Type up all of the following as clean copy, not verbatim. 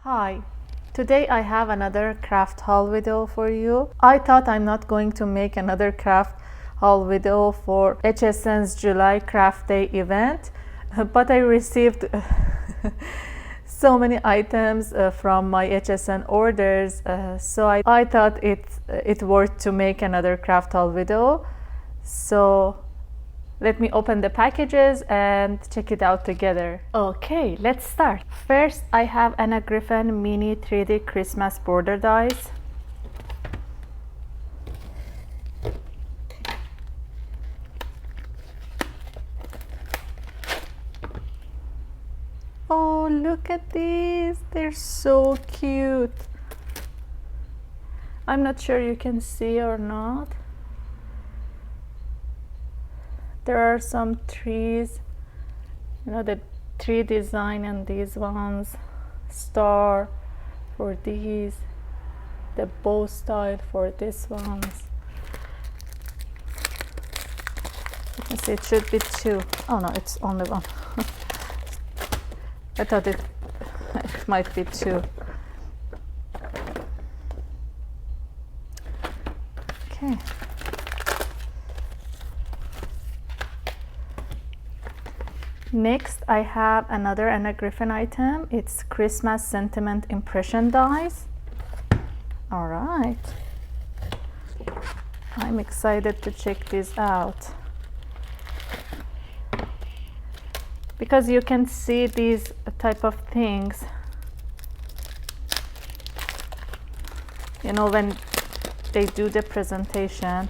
Hi, today I have another craft haul video for you. I thought I'm not going to make another craft haul video for HSN's July Craft Day event, but I received so many items from my HSN orders, so I thought it worth to make another craft haul video. So let me open the packages and check it out together. Okay, let's start. First, I have Anna Griffin mini 3D Christmas border dies. Oh, look at these. They're so cute. I'm not sure you can see or not. There are some trees, you know, the tree design and these ones, star for these, the bow style for these ones. You can see it should be two. Oh no, it's only one. I thought it might be two. Okay. Next, I have another Anna Griffin item. It's Christmas Sentiment Impression Dies. All right. I'm excited to check this out, because you can see these type of things, you know, when they do the presentation.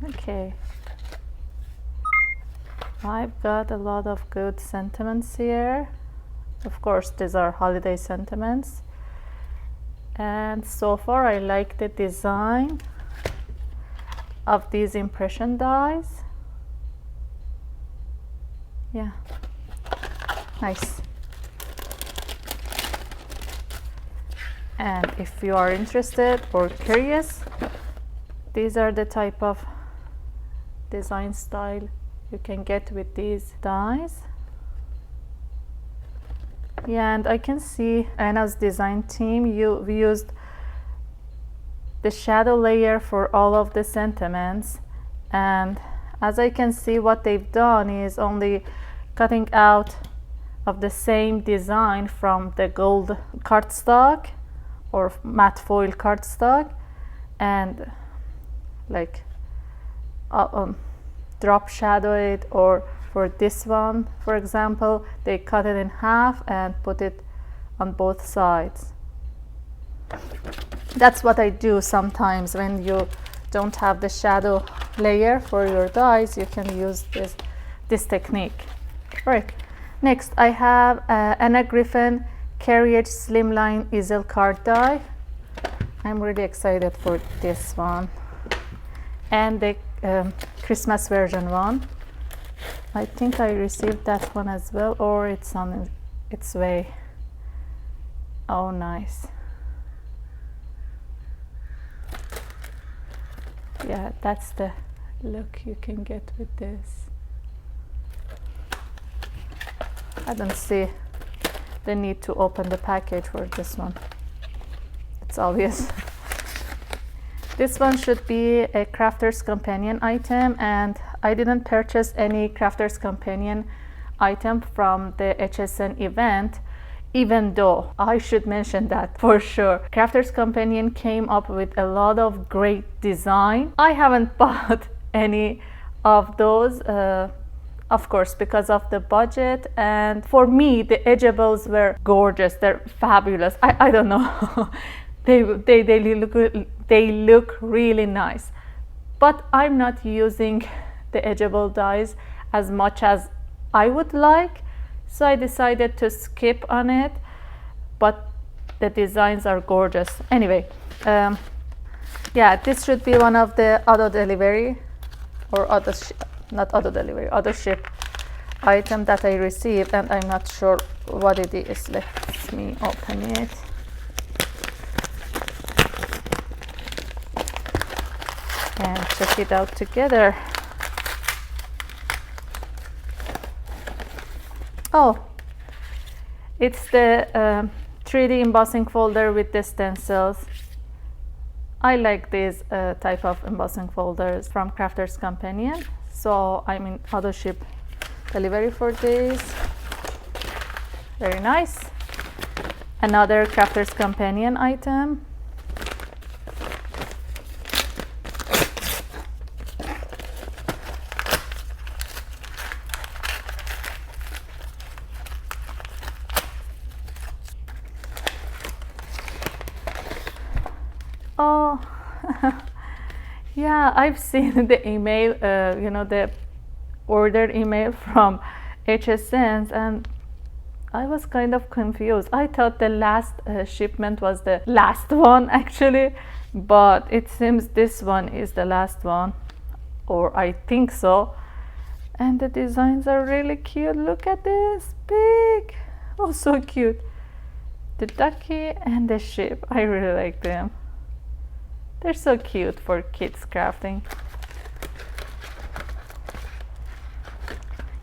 Okay, I've got a lot of good sentiments here. Of course, these are holiday sentiments, and so far I like the design of these impression dies. Yeah, nice. And if you are interested or curious, these are the type of design style you can get with these dies. Yeah, and I can see Anna's design team, we used the shadow layer for all of the sentiments, and as I can see, what they've done is only cutting out of the same design from the gold cardstock or matte foil cardstock, and like drop shadow it, or for this one, for example, they cut it in half and put it on both sides. That's what I do sometimes when you don't have the shadow layer for your dies. You can use this technique. All right, next I have Anna Griffin Carriage Slimline Easel card die. I'm really excited for this one, and the Christmas version one. I think I received that one as well, or it's on its way. Oh, nice. Yeah, that's the look you can get with this. I don't see the need to open the package for this one. It's obvious. This one should be a Crafter's Companion item, and I didn't purchase any Crafter's Companion item from the HSN event, even though I should mention that for sure. Crafter's Companion came up with a lot of great design. I haven't bought any of those, of course, because of the budget, and for me the edgeables were gorgeous. They're fabulous. I don't know. They look really nice, but I'm not using the edgeable dies as much as I would like, so I decided to skip on it, but the designs are gorgeous. Anyway, yeah, this should be one of the auto delivery or AutoShip item that I received, and I'm not sure what it is. Let me open it. And check it out together. Oh, it's the 3D embossing folder with the stencils. I like these type of embossing folders from Crafters Companion. So I'm in AutoShip delivery for this. Very nice. Another Crafters Companion item. Oh, yeah, I've seen the email, you know, the ordered email from HSN, and I was kind of confused. I thought the last shipment was the last one actually, but it seems this one is the last one, or I think so. And the designs are really cute. Look at this, big. Oh, so cute. The ducky and the sheep, I really like them. They're so cute for kids crafting.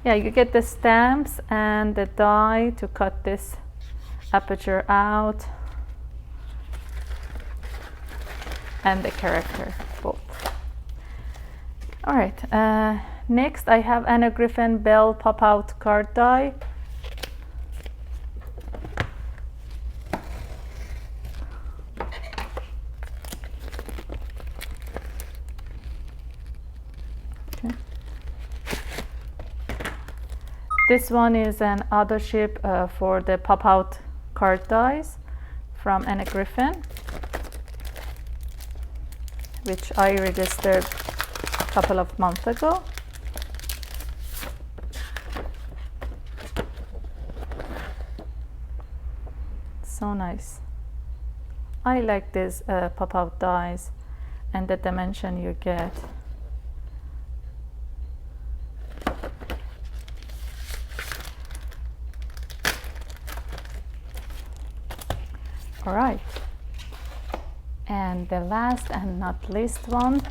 Yeah, you get the stamps and the die to cut this aperture out, and the character both. All right, next I have Anna Griffin Bell pop-out card die. This one is an AutoShip for the pop-out card dies from Anna Griffin, which I registered a couple of months ago. So nice. I like these pop-out dies and the dimension you get. All right, and the last and not least one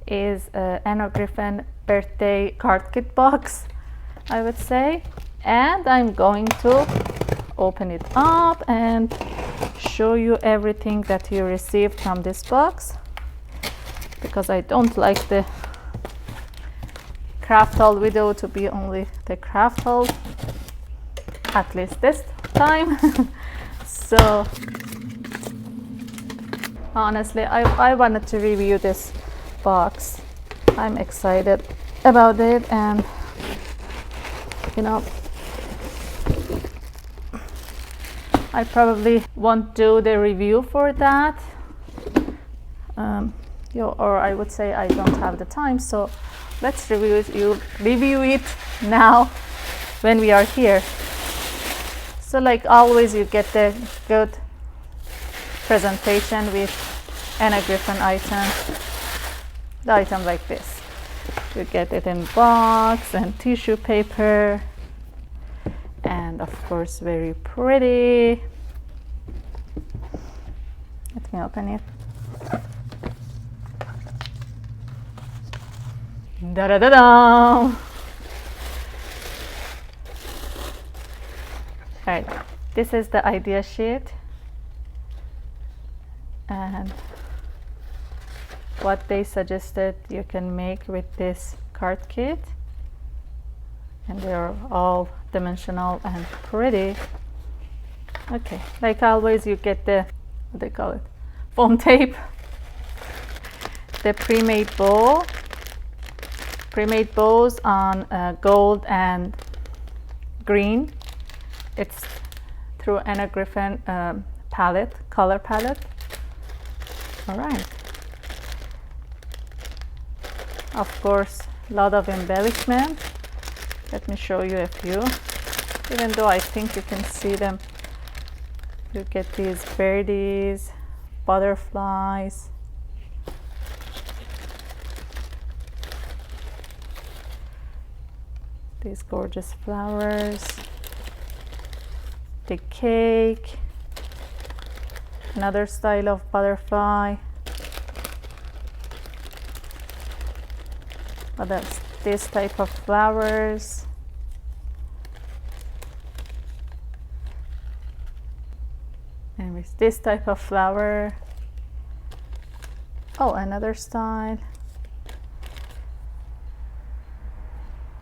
is Anna Griffin birthday card kit box, I would say, and I'm going to open it up and show you everything that you received from this box, because I don't like the craft haul video to be only the craft haul, at least this time. So honestly, I wanted to review this box. I'm excited about it, and you know, I probably won't do the review for that, or I would say I don't have the time. So let's review it now when we are here. So like always, you get the good presentation with Anna Griffin item. The item like this, you get it in box and tissue paper, and of course very pretty. Let me open it. Da da da da. Alright, this is the idea sheet and what they suggested you can make with this card kit, and they're all dimensional and pretty. Okay, like always, you get the, what they call it, foam tape, the pre-made bow, pre-made bows on gold and green. It's through Anna Griffin palette, color palette. All right. Of course, a lot of embellishment. Let me show you a few. Even though I think you can see them, you get these birdies, butterflies, these gorgeous flowers, the cake, another style of butterfly, What else? This type of flowers. Anyways, this type of flower. Oh, another style.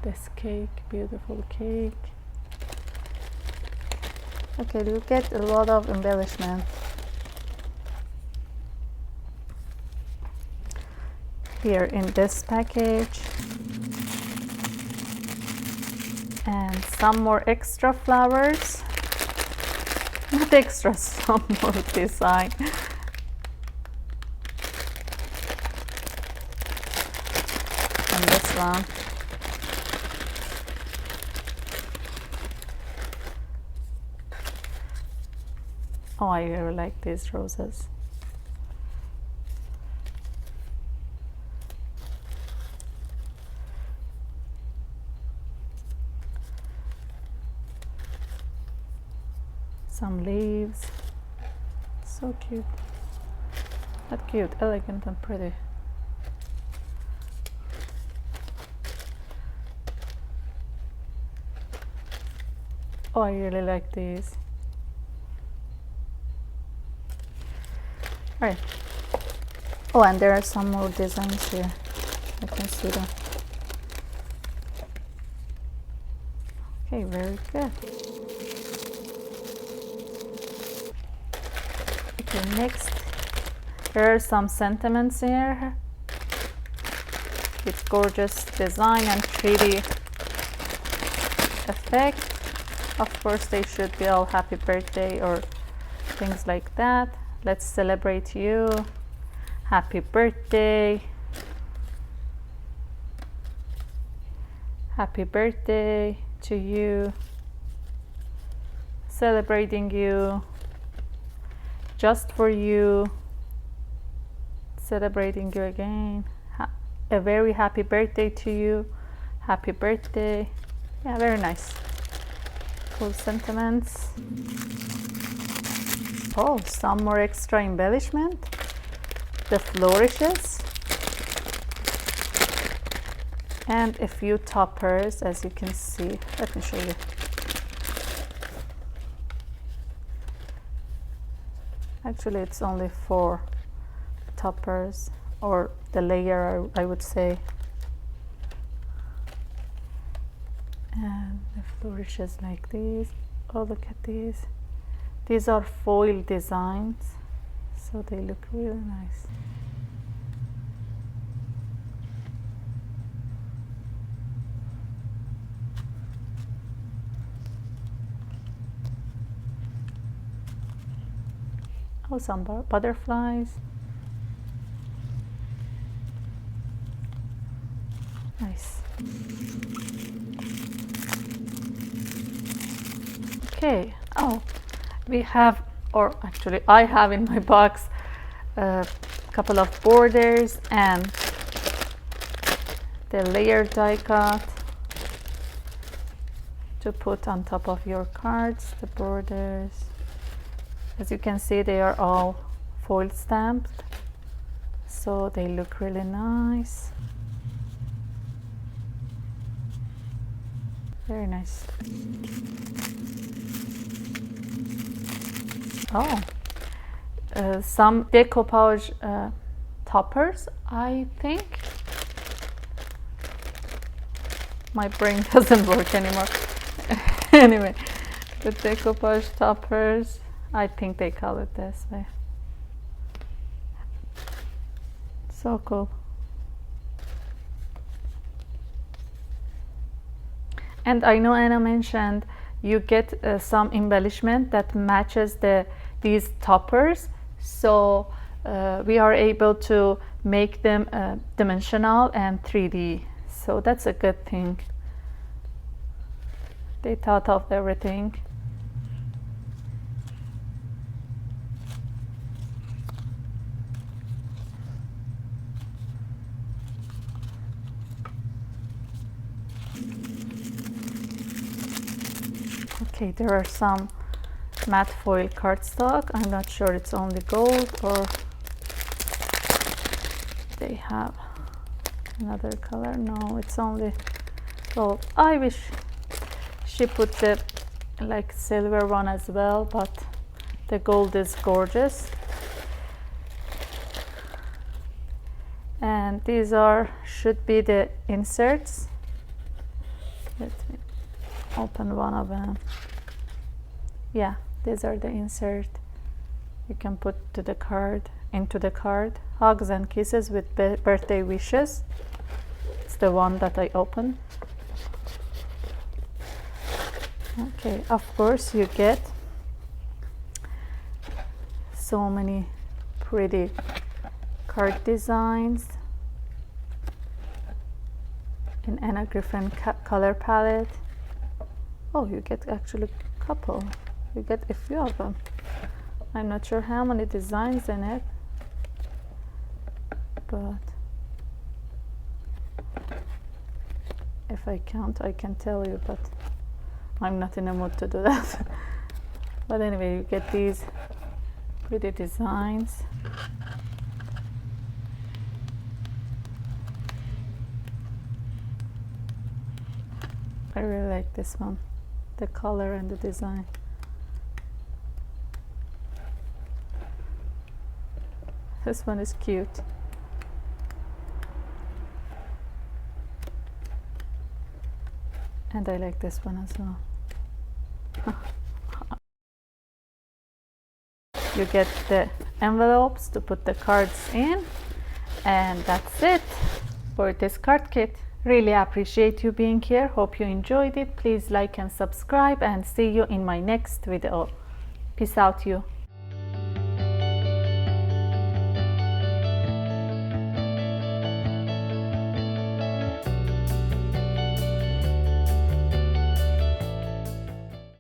This cake, beautiful cake. Okay, you get a lot of embellishment. Here in this package. And some more extra flowers. Not extra, some more design. And this one. Oh, I really like these roses. Some leaves. So cute. Not cute, elegant and pretty. Oh, I really like these. All right. Oh, and there are some more designs here. I can see them. Okay, very good. Okay, next, there are some sentiments here with gorgeous design and 3D effect. Of course, they should be all happy birthday or things like that. Let's celebrate you. Happy birthday. Happy birthday to you. Celebrating you. Just for you. Celebrating you again. A very happy birthday to you. Happy birthday. Yeah, very nice. Cool sentiments. Oh, some more extra embellishment. The flourishes. And a few toppers, as you can see. Let me show you. Actually, it's only 4 toppers, or the layer, I would say. And the flourishes like these. Oh, look at these. These are foil designs, so they look really nice. Oh, some butterflies. Nice. Okay. Oh, we have, or actually I have in my box a couple of borders and the layer die cut to put on top of your cards. The borders, as you can see, they are all foil stamped, so they look really nice. Very nice. Oh, some decoupage toppers, I think. My brain doesn't work anymore. Anyway, the decoupage toppers, I think they call it this way. So cool. And I know Anna mentioned you get some embellishment that matches these toppers, so we are able to make them dimensional and 3D, so that's a good thing. They thought of everything. Okay, there are some matte foil cardstock. I'm not sure it's only gold or they have Another color? No, it's only gold. I wish she put the like silver one as well, but the gold is gorgeous. And these should be the inserts. Let me open one of them. Yeah, these are the insert you can put to the card, into the card. Hugs and kisses with birthday wishes. It's the one that I opened. Okay, of course you get so many pretty card designs in Anna Griffin color palette. Oh, you get actually a couple. You get a few of them. I'm not sure how many designs in it, but if I count I can tell you, but I'm not in a mood to do that. But anyway, you get these pretty designs. I really like this one, the color and the design. This one is cute. And I like this one as well. You get the envelopes to put the cards in, and that's it for this card kit. Really appreciate you being here. Hope you enjoyed it. Please like and subscribe, and see you in my next video. Peace out, you.